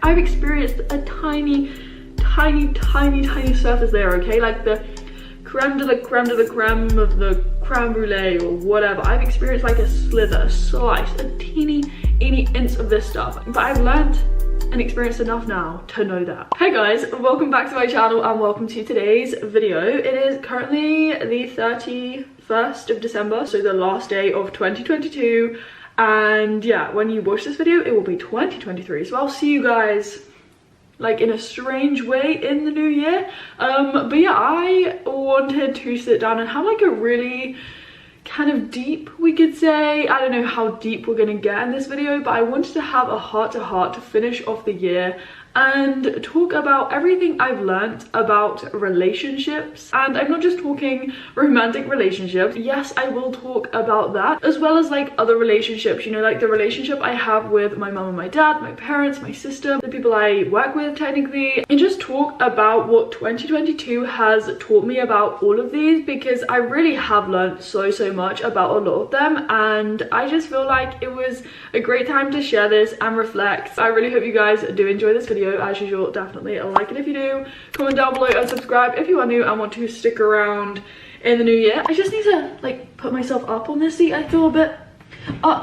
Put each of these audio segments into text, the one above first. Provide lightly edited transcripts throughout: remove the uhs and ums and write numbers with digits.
I've experienced a tiny surface there, okay? Like the creme de la creme of the creme brulee or whatever. I've experienced like a slither, a slice, a teeny inch of this stuff. But I've learned and experienced enough now to know that. Hey guys, welcome back to my channel and welcome to today's video. It is currently the 31st of December, so the last day of 2022. And yeah, when you watch this video, it will be 2023. So I'll see you guys like in a strange way in the new year. But yeah, I wanted to sit down and have like a really kind of deep, we could say, I don't know how deep we're gonna get in this video, but I wanted to have a heart-to-heart to finish off the year and talk about everything I've learnt about relationships. And I'm not just talking romantic relationships. Yes, I will talk about that, as well as like other relationships, you know, like the relationship I have with my mum and my dad, my parents, my sister, the people I work with technically, and just talk about what 2022 has taught me about all of these, because I really have learnt so much about a lot of them, and I just feel like it was a great time to share this and reflect. I really hope you guys do enjoy this video. As usual, definitely like it if you do, comment down below and subscribe if you are new and want to stick around in the new year. I just need to like put myself up on this seat. I feel a bit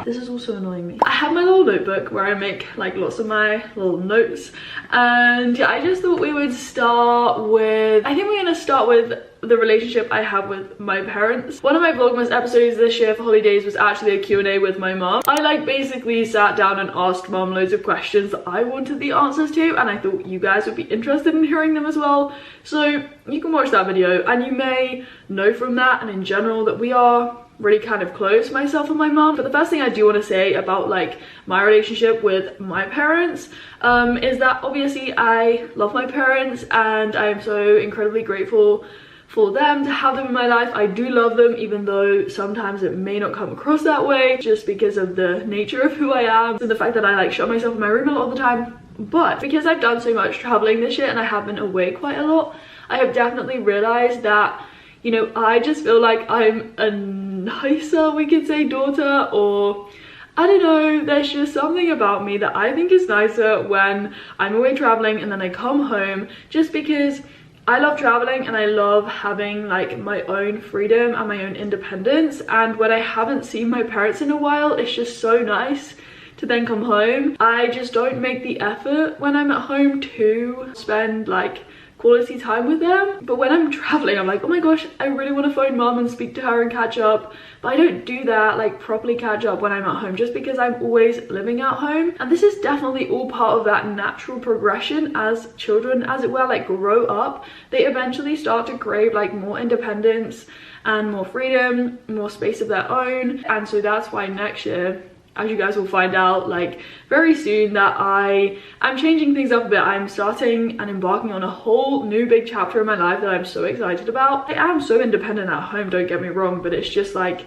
this is also annoying me. I have my little notebook where I make like lots of my little notes, and yeah, I just thought we would start with, I think we're gonna start with the relationship I have with my parents. One of my Vlogmas episodes this year for holidays was actually a Q&A with my mom. I like basically sat down and asked mom loads of questions that I wanted the answers to, and I thought you guys would be interested in hearing them as well. So you can watch that video and you may know from that and in general that we are really kind of close, myself and my mom. But the first thing I do want to say about like my relationship with my parents is that obviously I love my parents and I am so incredibly grateful for them, to have them in my life. I do love them, even though sometimes it may not come across that way just because of the nature of who I am and the fact that I like shut myself in my room a lot of the time. But because I've done so much traveling this year and I have been away quite a lot, I have definitely realized that, you know, I just feel like I'm a nicer, we could say, daughter, or I don't know, there's just something about me that I think is nicer when I'm away traveling and then I come home, just because I love traveling and I love having like my own freedom and my own independence. And when I haven't seen my parents in a while, it's just so nice to then come home. I just don't make the effort when I'm at home to spend like quality time with them, but when I'm traveling I'm like, oh my gosh, I really want to phone mom and speak to her and catch up. But I don't do that, like properly catch up when I'm at home, just because I'm always living at home. And this is definitely all part of that natural progression as children, as it were, like grow up. They eventually start to crave like more independence and more freedom, more space of their own. And so that's why next year, as you guys will find out like very soon, that I am changing things up a bit. I'm starting and embarking on a whole new big chapter in my life that I'm so excited about. I am so independent at home, don't get me wrong, but it's just like,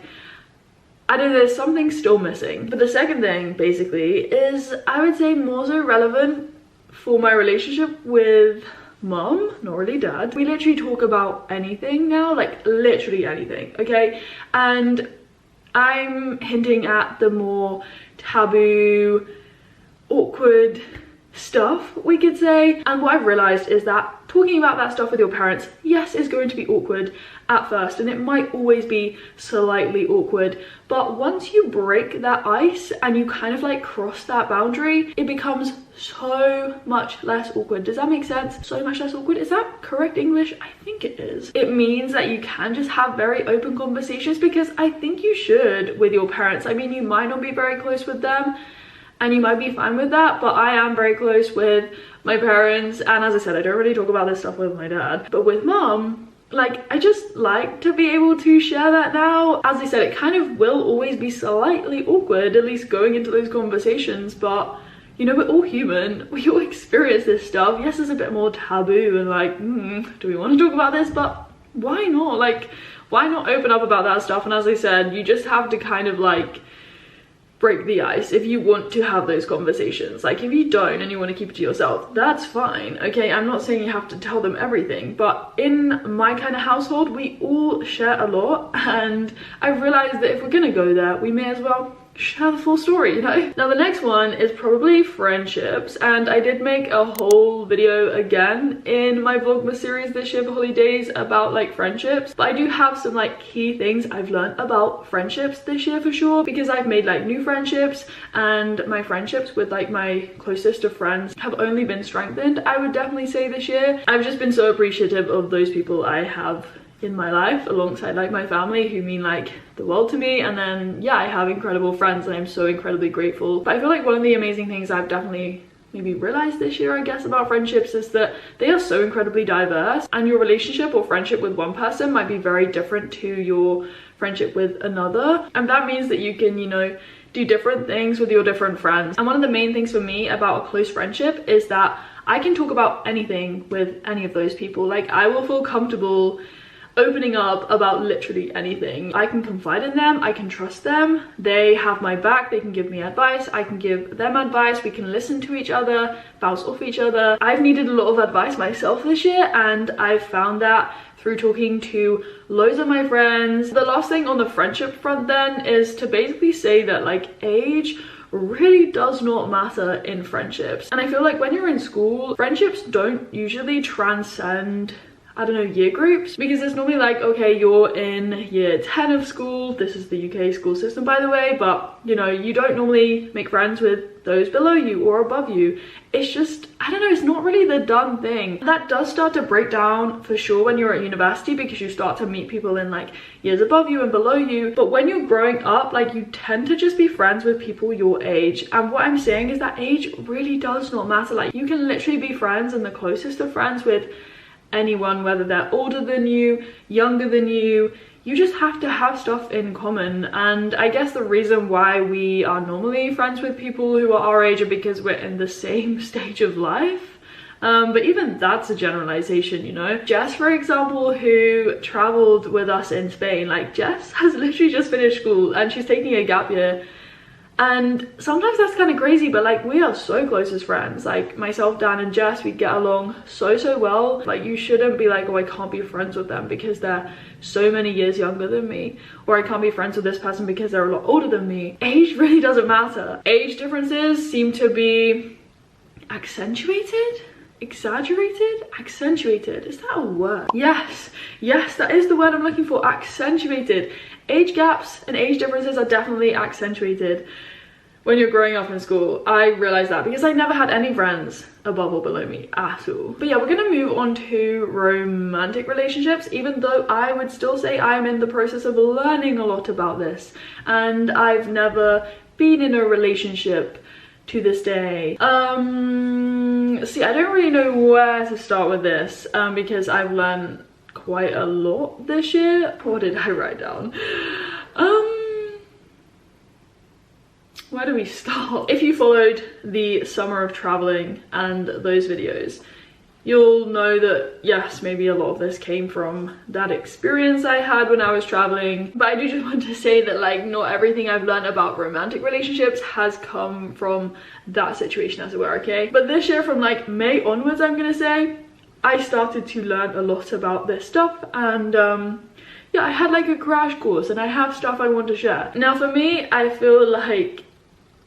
I don't know, there's something still missing. But the second thing basically is, I would say, more so relevant for my relationship with mom, not really dad. We literally talk about anything now, like literally anything, okay? And I'm hinting at the more taboo, awkward stuff, we could say. And what I've realized is that talking about that stuff with your parents, yes, is going to be awkward at first, and it might always be slightly awkward, but once you break that ice and you kind of like cross that boundary, it becomes so much less awkward. Does that make sense? So much less awkward. Is that correct English? I think it is. It means that you can just have very open conversations, because I think you should with your parents. I mean, you might not be very close with them and you might be fine with that, but I am very close with my parents, and as I said, I don't really talk about this stuff with my dad. But with mom, like, I just like to be able to share that now. As I said, it kind of will always be slightly awkward, at least going into those conversations, but you know, we're all human, we all experience this stuff. Yes, it's a bit more taboo and like, do we want to talk about this? But why not? Like, why not open up about that stuff? And as I said, you just have to kind of like break the ice if you want to have those conversations. Like, if you don't and you want to keep it to yourself, that's fine, okay? I'm not saying you have to tell them everything, but in my kind of household, we all share a lot, and I realized that if we're gonna go there, we may as well share the full story, you know? Now the next one is probably friendships, and I did make a whole video again in my Vlogmas series this year for holidays about like friendships, but I do have some like key things I've learned about friendships this year for sure, because I've made like new friendships, and my friendships with like my closest of friends have only been strengthened, I would definitely say, this year. I've just been so appreciative of those people I have in my life alongside like my family, who mean like the world to me. And then yeah, I have incredible friends and I'm so incredibly grateful. But I feel like one of the amazing things I've definitely maybe realized this year, I guess, about friendships is that they are so incredibly diverse, and your relationship or friendship with one person might be very different to your friendship with another, and that means that you can, you know, do different things with your different friends. And one of the main things for me about a close friendship is that I can talk about anything with any of those people. Like, I will feel comfortable opening up about literally anything. I can confide in them, I can trust them, they have my back, they can give me advice, I can give them advice, we can listen to each other, bounce off each other. I've needed a lot of advice myself this year, and I've found that through talking to loads of my friends. The last thing on the friendship front then is to basically say that like age really does not matter in friendships. And I feel like when you're in school, friendships don't usually transcend, I don't know, year groups, because it's normally like, okay, you're in year 10 of school. This is the UK school system, by the way, but you know, you don't normally make friends with those below you or above you. It's just, I don't know, it's not really the done thing. That does start to break down for sure when you're at university, because you start to meet people in like years above you and below you. But when you're growing up, like, you tend to just be friends with people your age. And what I'm saying is that age really does not matter. Like, you can literally be friends and the closest of friends with anyone, whether they're older than you, younger than you. You just have to have stuff in common. And I guess the reason why we are normally friends with people who are our age are because we're in the same stage of life. But even that's a generalization, you know. Jess, for example, who traveled with us in Spain, like, Jess has literally just finished school and she's taking a gap year. And sometimes that's kind of crazy, but like, we are so close as friends. Like, myself, Dan and Jess, we get along so well. Like, you shouldn't be like, oh, I can't be friends with them because they're so many years younger than me, or I can't be friends with this person because they're a lot older than me. Age really doesn't matter. Age differences seem to be accentuated, exaggerated, accentuated. Is that a word? Yes, that is the word I'm looking for. Accentuated. Age gaps and age differences are definitely accentuated when you're growing up in school. I realized that because I never had any friends above or below me at all. But yeah, we're gonna move on to romantic relationships, even though I would still say I'm in the process of learning a lot about this, and I've never been in a relationship to this day. See, I don't really know where to start with this, because I've learned quite a lot this year. What did I write down? Where do we start? If you followed the summer of traveling and those videos, you'll know that yes, maybe a lot of this came from that experience I had when I was traveling. But I do just want to say that like, not everything I've learned about romantic relationships has come from that situation, as it were, okay? But this year, from like May onwards, I'm gonna say, I started to learn a lot about this stuff, and yeah, I had like a crash course and I have stuff I want to share. Now for me, I feel like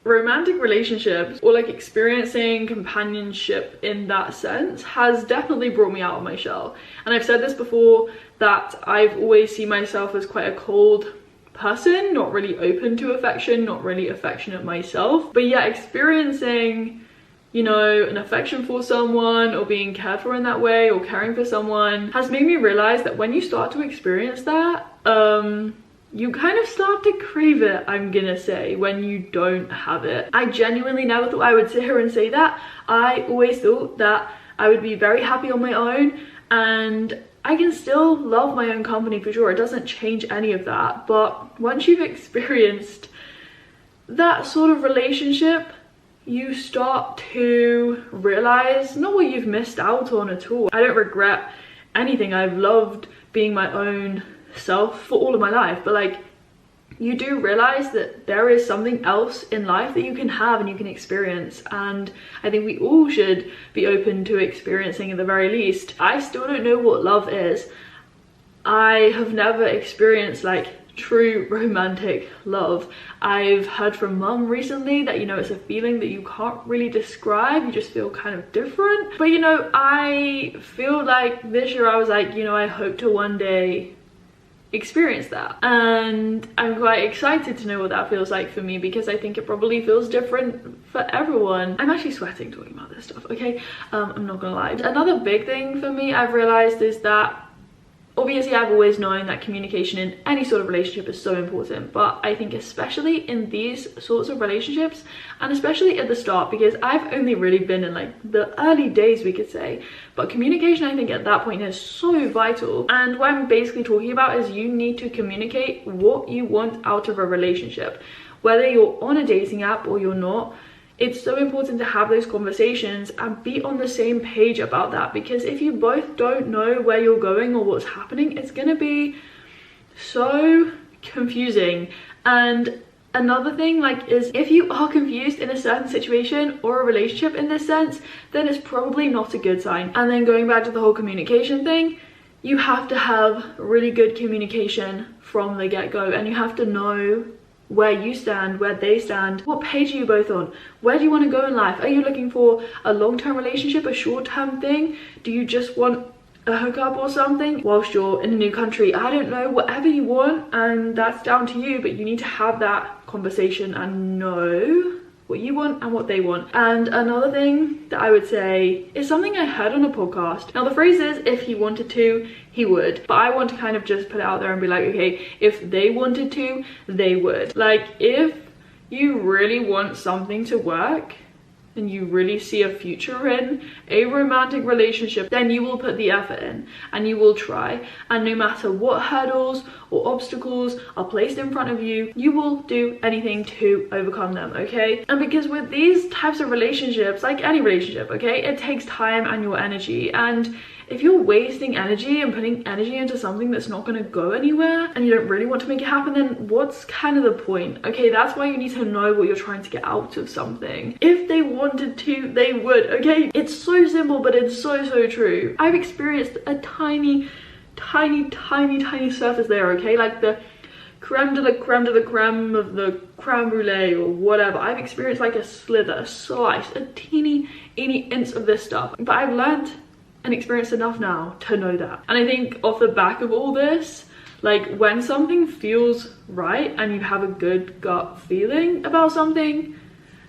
romantic relationships, or like experiencing companionship in that sense, has definitely brought me out of my shell. And I've said this before, that I've always seen myself as quite a cold person, not really open to affection, not really affectionate myself. But yeah, experiencing, you know, an affection for someone, or being cared for in that way, or caring for someone, has made me realize that when you start to experience that, you kind of start to crave it, I'm gonna say, when you don't have it. I genuinely never thought I would sit here and say that. I always thought that I would be very happy on my own, and I can still love my own company for sure. It doesn't change any of that. But once you've experienced that sort of relationship, you start to realize not what you've missed out on at all. I don't regret anything. I've loved being my own self for all of my life, but like, you do realize that there is something else in life that you can have and you can experience, and I think we all should be open to experiencing at the very least. I still don't know what love is. I have never experienced like true romantic love. I've heard from mum recently that, you know, it's a feeling that you can't really describe, you just feel kind of different. But you know, I feel like this year I was like, you know, I hope to one day experience that, and I'm quite excited to know what that feels like for me, because I think it probably feels different for everyone. I'm actually sweating talking about this stuff, okay? I'm not gonna lie. Another big thing for me I've realized is that obviously I've always known that communication in any sort of relationship is so important, but I think especially in these sorts of relationships, and especially at the start, because I've only really been in like the early days, we could say, but communication I think at that point is so vital. And what I'm basically talking about is you need to communicate what you want out of a relationship, whether you're on a dating app or you're not. It's so important to have those conversations and be on the same page about that, because if you both don't know where you're going or what's happening, it's gonna be so confusing. And another thing, like, is if you are confused in a certain situation or a relationship in this sense, then it's probably not a good sign. And then going back to the whole communication thing, you have to have really good communication from the get-go, and you have to know where you stand, where they stand, what page are you both on, where do you want to go in life? Are you looking for a long-term relationship, a short-term thing? Do you just want a hookup or something whilst you're in a new country? I don't know, whatever you want, and that's down to you, but you need to have that conversation and know what you want and what they want. And another thing that I would say is something I heard on a podcast. Now the phrase is, if he wanted to, he would, but I want to kind of just put it out there and be like, okay, if they wanted to, they would. Like, if you really want something to work and you really see a future in a romantic relationship, then you will put the effort in and you will try, and no matter what hurdles or obstacles are placed in front of you, you will do anything to overcome them, okay? And because with these types of relationships, like any relationship, okay, it takes time and your energy, and if you're wasting energy and putting energy into something that's not going to go anywhere and you don't really want to make it happen, then what's kind of the point? Okay, that's why you need to know what you're trying to get out of something. If they wanted to, they would, okay? It's so simple, but it's so true. I've experienced a tiny surface there, okay? Like the creme de la creme de la creme of the creme brulee or whatever. I've experienced like a slither, a slice, a teeny inch of this stuff, but I've learned and experienced enough now to know that. And I think off the back of all this, like, when something feels right and you have a good gut feeling about something,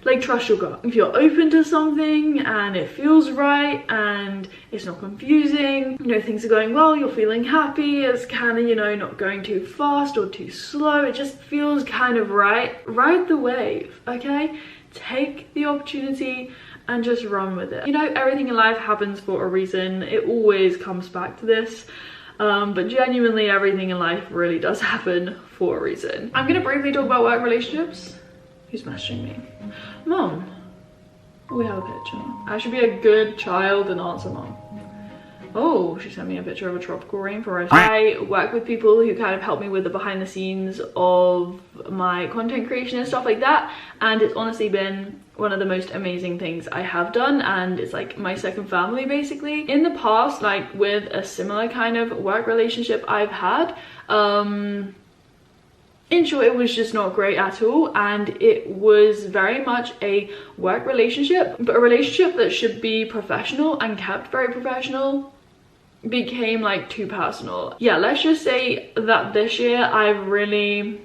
like, trust your gut. If you're open to something and it feels right and it's not confusing, you know, things are going well, you're feeling happy, it's kind of, you know, not going too fast or too slow, it just feels kind of right. Ride the wave, okay? Take the opportunity and just run with it. You know, everything in life happens for a reason. It always comes back to this. But genuinely, everything in life really does happen for a reason. I'm gonna briefly talk about work relationships. Who's messaging me? Mom, we have a picture. I should be a good child and answer mom. Oh, she sent me a picture of a tropical rainforest. I work with people who kind of help me with the behind the scenes of my content creation and stuff like that, and it's honestly been one of the most amazing things I have done, and it's like my second family basically. In the past, like with a similar kind of work relationship I've had, in short, it was just not great at all, and it was very much a work relationship, but a relationship that should be professional and kept very professional became like too personal. Yeah, let's just say that this year I've really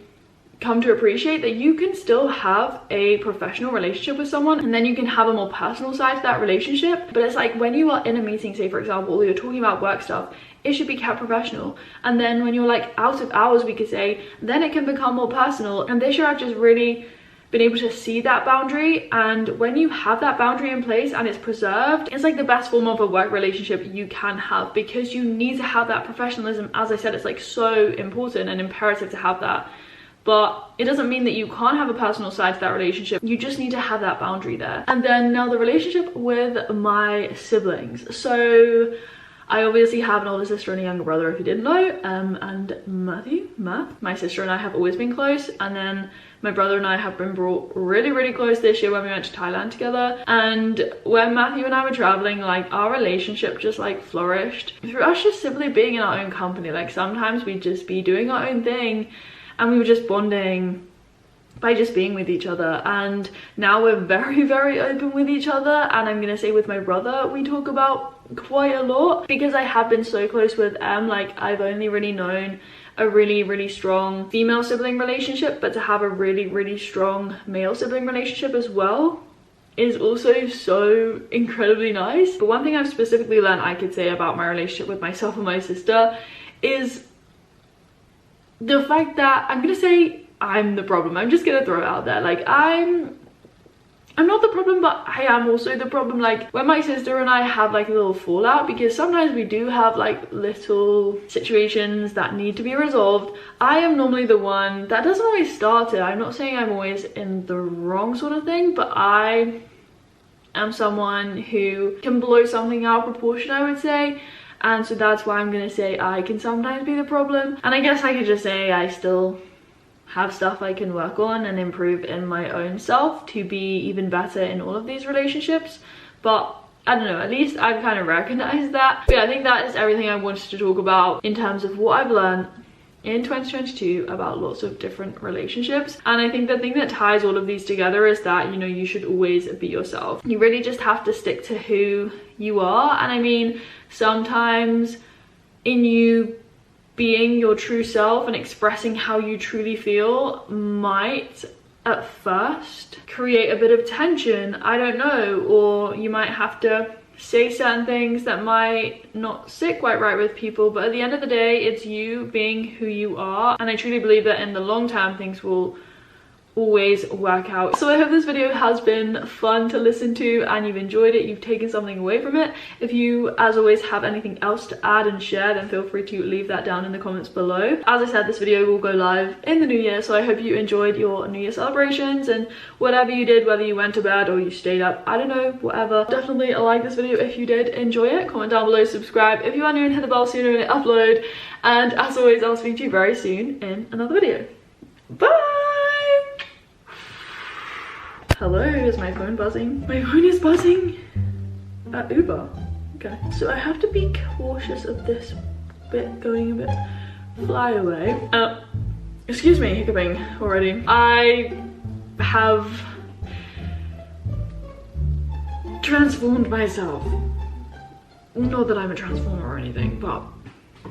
come to appreciate that you can still have a professional relationship with someone, and then you can have a more personal side to that relationship. But it's like when you are in a meeting, say for example, you're talking about work stuff, it should be kept professional, and then when you're like out of hours, we could say, then it can become more personal. And this year I've just really been able to see that boundary, and when you have that boundary in place and it's preserved, it's like the best form of a work relationship you can have, because you need to have that professionalism. As I said, it's like so important and imperative to have that, but it doesn't mean that you can't have a personal side to that relationship. You just need to have that boundary there. And then now the relationship with my siblings. So I obviously have an older sister and a younger brother, if you didn't know, and my sister and I have always been close, and then my brother and I have been brought really close this year when we went to Thailand together. And when Matthew and I were traveling, like, our relationship just like flourished through us just simply being in our own company. Like, sometimes we'd just be doing our own thing and we were just bonding by just being with each other. And now we're very, very open with each other, and I'm gonna say with my brother we talk about quite a lot, because I have been so close with Em. Like, I've only really known a really, really strong female sibling relationship, but to have a really, really strong male sibling relationship as well is also so incredibly nice. But one thing I've specifically learned I could say about my relationship with myself and my sister is the fact that I'm gonna say I'm the problem. I'm just gonna throw it out there. Like, I'm not the problem, but I am also the problem. Like, when my sister and I have like a little fallout, because sometimes we do have like little situations that need to be resolved, I am normally the one that doesn't always start it. I'm not saying I'm always in the wrong sort of thing, but I am someone who can blow something out of proportion, I would say. And so that's why I'm gonna say I can sometimes be the problem. And I guess I could just say I still have stuff I can work on and improve in my own self to be even better in all of these relationships. But I don't know, at least I've kind of recognized that. But yeah, I think that is everything I wanted to talk about in terms of what I've learned in 2022 about lots of different relationships. And I think the thing that ties all of these together is that, you know, you should always be yourself. You really just have to stick to who you are. And I mean, sometimes in you being your true self and expressing how you truly feel might at first create a bit of tension, I don't know, or you might have to say certain things that might not sit quite right with people. But at the end of the day, it's you being who you are, and I truly believe that in the long term things will always work out. So I hope this video has been fun to listen to and you've enjoyed it, you've taken something away from it. If you, as always, have anything else to add and share, then feel free to leave that down in the comments below. As I said, this video will go live in the new year, so I hope you enjoyed your New Year celebrations and whatever you did, whether you went to bed or you stayed up, I don't know, whatever. Definitely like this video if you did enjoy it. Comment down below, subscribe if you are new, and hit the bell so you know when I upload. And as always, I'll speak to you very soon in another video. Bye! Hello, is my phone buzzing? My phone is buzzing at Uber. Okay, so I have to be cautious of this bit going a bit fly away. Excuse me, hiccuping already. I have transformed myself. Not that I'm a transformer or anything, but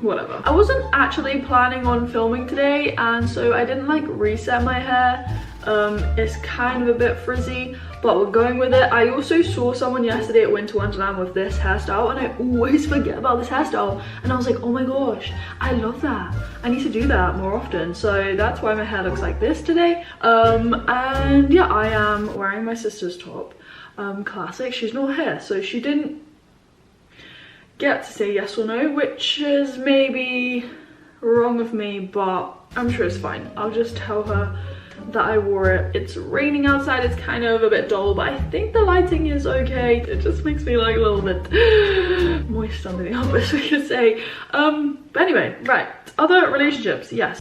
whatever. I wasn't actually planning on filming today, and so I didn't like reset my hair. It's kind of a bit frizzy, but we're going with it. I also saw someone yesterday at Winter Wonderland with this hairstyle, and I always forget about this hairstyle, and I was like, oh my gosh, I love that. I need to do that more often. So that's why my hair looks like this today. And yeah, I am wearing my sister's top. Classic. She's not here, so she didn't get to say yes or no, which is maybe wrong of me, but I'm sure it's fine. I'll just tell her that I wore it. It's raining outside, it's kind of a bit dull, but I think the lighting is okay. It just makes me like a little bit moist under the armpits, we could say. But anyway, right, other relationships, yes.